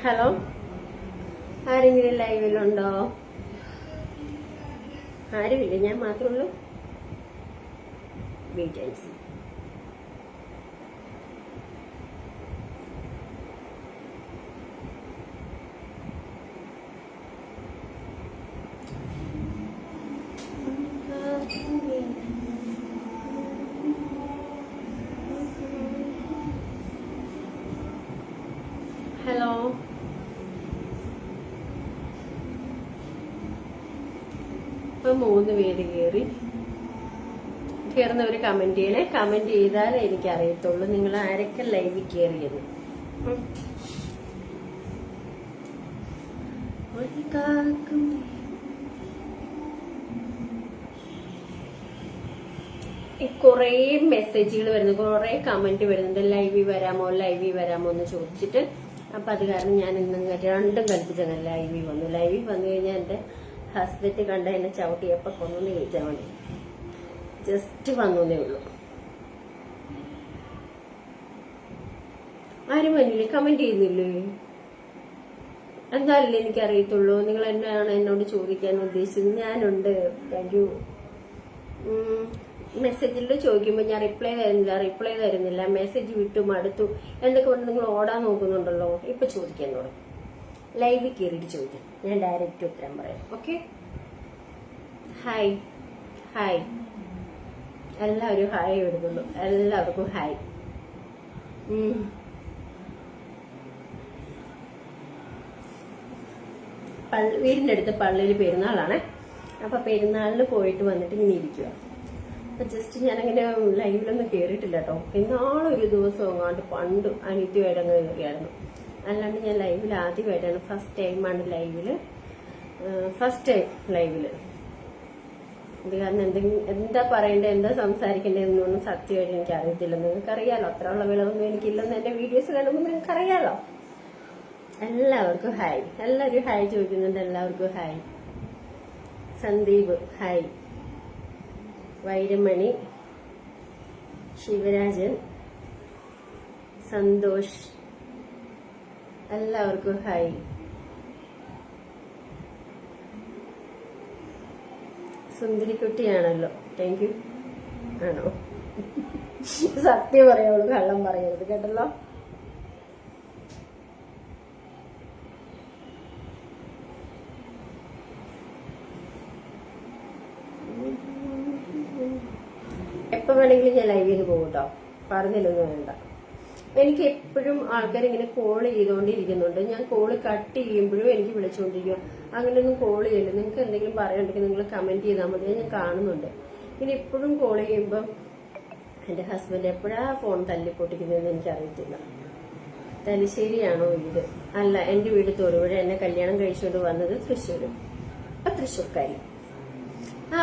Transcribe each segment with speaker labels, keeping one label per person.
Speaker 1: Hello, ആരെങ്കിലും ലൈവിലുണ്ടോ? ആരുമില്ല, ഞാൻ മാത്രമേ ഉള്ളൂ. ഡീറ്റെയിൽസ് ഹലോ, ഇപ്പൊ 3 പേര് കയറുന്നവര് കമന്റ് ചെയ്യണേ. കമന്റ് ചെയ്താലേ എനിക്കറിയത്തുള്ളൂ നിങ്ങൾ ആരൊക്കെ ലൈവിൽ കയറിയത്. കുറേ മെസ്സേജുകൾ വരുന്നു, കുറേ കമന്റ് വരുന്നുണ്ട്. ലൈവിൽ വരാമോ എന്ന് ചോദിച്ചിട്ട്. അപ്പൊ അത് കാരണം ഞാൻ ഇന്ന് രണ്ടും കൽപ്പിച്ചാണ് ലൈവിൽ വന്നു. ലൈവിൽ വന്നു കഴിഞ്ഞാൽ എന്റെ ഹസ്ബൻഡ് കണ്ട എന്നെ ചവിട്ടിയപ്പോ കൊന്നു ചോദിച്ചാൽ മതി. ജസ്റ്റ് വന്നേ ഉള്ളൂ. ആരും വന്നില്ലേ, കമന്റ് ചെയ്യുന്നില്ലേ? എന്തായാലും എനിക്കറിയത്തുള്ളൂ നിങ്ങൾ എന്നാണ് എന്നോട് ചോദിക്കാൻ ഉദ്ദേശിച്ചത്. ഞാനുണ്ട്. Thank you. മെസ്സേജിൽ ചോദിക്കുമ്പോൾ ഞാൻ റിപ്ലൈ തരുന്നില്ല. മെസ്സേജ് വിട്ടു മടുത്തു എന്നൊക്കെ കൊണ്ട് നിങ്ങൾ ഓടാൻ നോക്കുന്നുണ്ടല്ലോ. ഇപ്പൊ ചോദിക്കാൻ തുടങ്ങി. ലൈവിൽ കയറിയിട്ട് ചോദിക്കാം, ഞാൻ ഡയറക്റ്റ് ഉത്തരം പറയാം. ഓക്കെ, ഹായ് ഹായ്, എല്ലാവരും ഹായ് എഴുതുള്ളൂ. എല്ലാവർക്കും ഹായ്. വീടിന്റെ അടുത്ത് പള്ളിയിൽ പെരുന്നാളാണ്. അപ്പൊ പെരുന്നാളിന് പോയിട്ട് വന്നിട്ട് ഇങ്ങനെ ഇരിക്കുക. അപ്പൊ ജസ്റ്റ് ഞാനങ്ങനെ ലൈവിലൊന്നും കേറിയിട്ടില്ല കേട്ടോ. എന്നാളൊരു ദിവസം അങ്ങാണ്ട് പണ്ട് അനിത്യമായിട്ട് അങ്ങനെ കയറിയായിരുന്നു. അല്ലാണ്ട് ഞാൻ ലൈവിൽ ആദ്യമായിട്ടാണ്, ഫസ്റ്റ് ടൈമാണ് ലൈവില്. ഇത് കാരണം എന്താ പറയണ്ടേ, എന്താ സംസാരിക്കണ്ടേന്നൊന്നും സത്യമായിട്ട് എനിക്ക് അറിയത്തില്ല. നിങ്ങൾക്കറിയാലോ, അത്രയുള്ള വിളവൊന്നും എനിക്കില്ലെന്ന് എന്റെ വീഡിയോസ് കാണുമ്പോൾ നിങ്ങൾക്കറിയാലോ. എല്ലാവർക്കും ഹായ്. എല്ലാവരും ഹായ് ചോദിക്കുന്നുണ്ട്. എല്ലാവർക്കും ഹായ്. സന്ദീപ് ഹായ്. വൈരമണി, ശിവരാജൻ, സന്തോഷ്, എല്ലാവർക്കും ഹായ്. സുന്ദരിക്കുട്ടിയാണല്ലോ, thank you. ആണോ? സത്യം പറയാവുള്ളൂ, കള്ളം പറയരുത് കേട്ടല്ലോ. എപ്പോ വേണമെങ്കിലും ഞാൻ ലൈവിൽ പോകും കേട്ടോ, പറഞ്ഞില്ലൊന്നും വേണ്ട. എനിക്ക് എപ്പോഴും ആൾക്കാർ ഇങ്ങനെ കോൾ ചെയ്തുകൊണ്ടിരിക്കുന്നുണ്ട്. ഞാൻ കോള് കട്ട് ചെയ്യുമ്പോഴും എനിക്ക് വിളിച്ചുകൊണ്ടിരിക്കുക. അങ്ങനെയൊന്നും കോൾ ചെയ്യില്ല. നിങ്ങൾക്ക് എന്തെങ്കിലും പറയാനുണ്ടെങ്കിൽ നിങ്ങൾ കമന്റ് ചെയ്താൽ മതി, ഞാൻ കാണുന്നുണ്ട്. ഇനി എപ്പോഴും കോൾ ചെയ്യുമ്പോൾ എന്റെ ഹസ്ബൻഡ് എപ്പോഴാ ഫോൺ തല്ലിപ്പൊട്ടിക്കുന്നതെന്ന് എനിക്കറിയത്തില്ല. തലശ്ശേരിയാണോ വീട്? അല്ല, എന്റെ വീട് തൊടുപുഴ. എന്നെ കല്യാണം കഴിച്ചുകൊണ്ട് വന്നത് തൃശ്ശൂര്. തൃശ്ശൂർക്കാരി.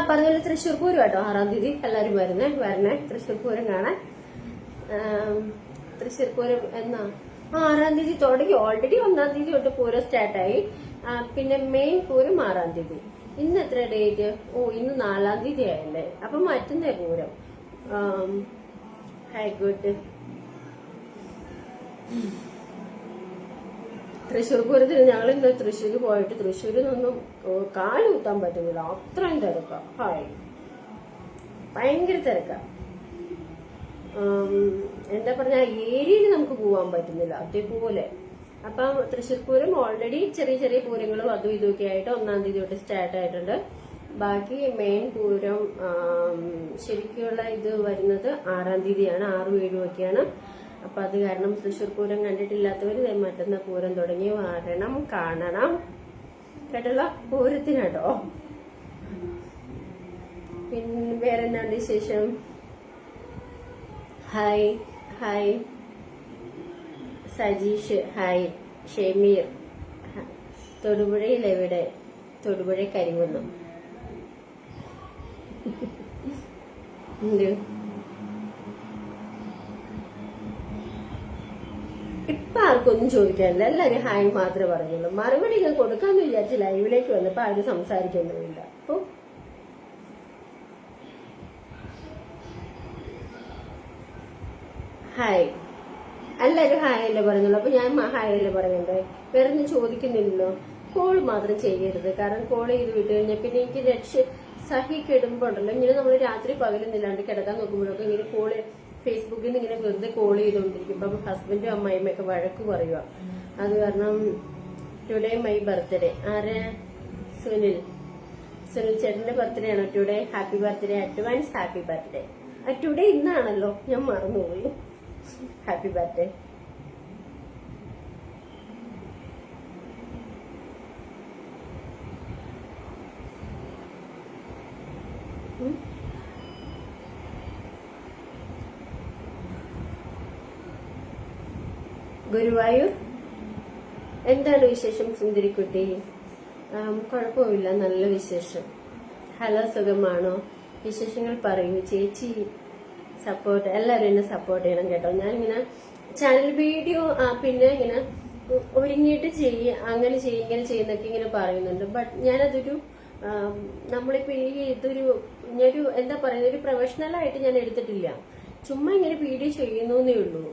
Speaker 1: പറഞ്ഞ തൃശ്ശൂർ പൂരം കേട്ടോ. 6-ാം തീയതി എല്ലാവരും വരണേ തൃശ്ശൂർ പൂരം കാണാൻ. തൃശ്ശൂർ പൂരം എന്നാ? 6-ാം തീയതി തുടങ്ങി. ഓൾറെഡി 1-ാം തീയതി തൊട്ട് പൂരം സ്റ്റാർട്ടായി. പിന്നെ മെയിൻ പൂരം 6-ാം തീയതി. ഇന്ന് എത്ര ഡേറ്റ്? ഇന്ന് 4-ാം തീയതി ആയല്ലേ. അപ്പൊ മറ്റന്നേ പൂരം. Hi good. തൃശ്ശൂർ പൂരത്തിന് ഞങ്ങൾ ഇന്ന് തൃശ്ശൂര് പോയിട്ട് തൃശ്ശൂരിൽ കാല് കുത്താൻ പറ്റുന്നില്ല, അത്രയും തിരക്കാ. ഹായ്, ഭയങ്കര തിരക്കാ. എന്താ പറഞ്ഞ, ഏരിയയിൽ നമുക്ക് പോവാൻ പറ്റുന്നില്ല അതേപോലെ. അപ്പം തൃശ്ശൂർ പൂരം ഓൾറെഡി ചെറിയ ചെറിയ പൂരങ്ങളും അതും ഇതൊക്കെ ആയിട്ട് 1-ാം തീയതി തൊട്ട് സ്റ്റാർട്ട് ആയിട്ടുണ്ട്. ബാക്കി മെയിൻ പൂരം ശരിക്കുള്ള ഇത് വരുന്നത് 6-ാം തീയതിയാണ്. 6-7 ഒക്കെയാണ്. അപ്പൊ അത് കാരണം തൃശ്ശൂർ പൂരം കണ്ടിട്ടില്ലാത്തവര് മറ്റന്ന പൂരം തുടങ്ങി വരണം, കാണണം കേട്ടല്ലോ. പൂരത്തിനാട്ടോ. പിന്നെ വേറെ എന്നാണ് വിശേഷം? Hi hi. Sajeesh hi. Shemeer, തൊടുപുഴയിൽ എവിടെ? തൊടുപുഴ കരിങ്കുന്നം. ഇപ്പൊ ആർക്കൊന്നും ചോദിക്കാനില്ല, എല്ലാരും ഹായ് മാത്രമേ പറയുള്ളൂ. മറുപടി ഞാൻ കൊടുക്കാന്ന് വിചാരിച്ച് ലൈവിലേക്ക് വന്നപ്പോ ആരും സംസാരിക്കൊന്നുമില്ല. അപ്പൊ ഹായ് എല്ലാവരും ഹായ് അല്ലേ പറയുന്നുള്ളൂ. അപ്പൊ ഞാൻ ഹായ് അല്ലേ പറയണ്ടേ, വേറെ ഒന്നും ചോദിക്കുന്നില്ലല്ലോ. കോൾ മാത്രം ചെയ്യരുത്. കാരണം കോൾ ചെയ്ത് വിട്ട് കഴിഞ്ഞാൽ പിന്നെ എനിക്ക് സഹിക്കിടുമ്പോണ്ടല്ലോ, ഇങ്ങനെ നമ്മൾ രാത്രി പകലൊന്നില്ലാണ്ട് കിടക്കാൻ നോക്കുമ്പോഴൊക്കെ ഇങ്ങനെ കോള് ഫേസ്ബുക്കിൽ നിന്ന് ഇങ്ങനെ വെറുതെ കോൾ ചെയ്തുകൊണ്ടിരിക്കും. അപ്പൊ ഹസ്ബൻഡും അമ്മായിമ്മയൊക്കെ വഴക്ക് പറയുക. അത് കാരണം ടുഡേ മൈ ബർത്ത്ഡേ. ആരെ? സുനിൽ ചേട്ടന്റെ ബർത്ത്ഡേ ആണോ today? Happy birthday, advance happy birthday. Today ഇന്നാണല്ലോ, ഞാൻ മറന്നുപോയി. Happy birthday. ഗുരുവായൂർ, എന്താണ് വിശേഷം സുന്ദരിക്കുട്ടി? കുഴപ്പമില്ല, നല്ല വിശേഷം. ഹലോ, സുഖമാണോ? വിശേഷങ്ങൾ പറയൂ ചേച്ചി. സപ്പോർട്ട്, എല്ലാവരും എന്നെ സപ്പോർട്ട് ചെയ്യണം കേട്ടോ. ഞാനിങ്ങനെ ചാനൽ വീഡിയോ പിന്നെ ഇങ്ങനെ ഒരുങ്ങിയിട്ട് അങ്ങനെ ഇങ്ങനെ ചെയ്യുന്നൊക്കെ ഇങ്ങനെ പറയുന്നുണ്ട്. ബട്ട് ഞാനതൊരു നമ്മളിപ്പോ ഞാനൊരു എന്താ പറയുന്നത്, ഒരു പ്രൊഫഷണൽ ആയിട്ട് ഞാൻ എടുത്തിട്ടില്ല. ചുമ്മാ ഇങ്ങനെ വീഡിയോ ചെയ്യുന്നേ ഉള്ളൂ.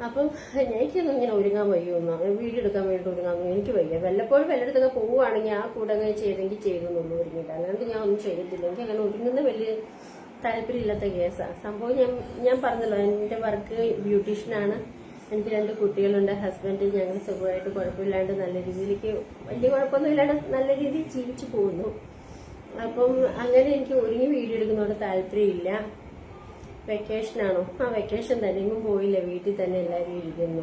Speaker 1: അപ്പം എനിക്കൊന്നും ഇങ്ങനെ ഒരുങ്ങാൻ വയ്യൊന്നു, വീഡിയോ എടുക്കാൻ വേണ്ടി ഒരുങ്ങാൻ എനിക്ക് വയ്യ. വല്ലപ്പോഴും വല്ലയിടത്തൊക്കെ പോവുകയാണെങ്കിൽ ആ കൂടെ ചെയ്തെങ്കിൽ ചെയ്തെന്നുള്ളൂ, ഒരുങ്ങിയിട്ട്. അല്ലാണ്ട് ഞാൻ ഒന്നും ചെയ്യത്തില്ല. എനിക്ക് അങ്ങനെ ഒരുങ്ങുന്ന വലിയ താല്പര്യമില്ലാത്ത കേസാണ്. സംഭവം ഞാൻ പറഞ്ഞല്ലോ, എന്റെ വർക്ക് ബ്യൂട്ടീഷ്യനാണ്. എനിക്ക് 2 കുട്ടികളുണ്ട്. ഹസ്ബൻഡ്, ഞങ്ങൾ സുഖമായിട്ട് കുഴപ്പമില്ലാണ്ട് നല്ല രീതിയിലേക്ക്, വലിയ കുഴപ്പമൊന്നും ഇല്ലാണ്ട് നല്ല രീതിയിൽ ജീവിച്ചു പോകുന്നു. അപ്പം അങ്ങനെ എനിക്ക് ഒരുങ്ങി വീഡിയോ എടുക്കുന്നതുകൊണ്ട് താല്പര്യമില്ല. വെക്കേഷനാണോ? വെക്കേഷൻ തന്നെ, എങ്ങും പോയില്ല, വീട്ടിൽ തന്നെ എല്ലാവരും ഇരിക്കുന്നു.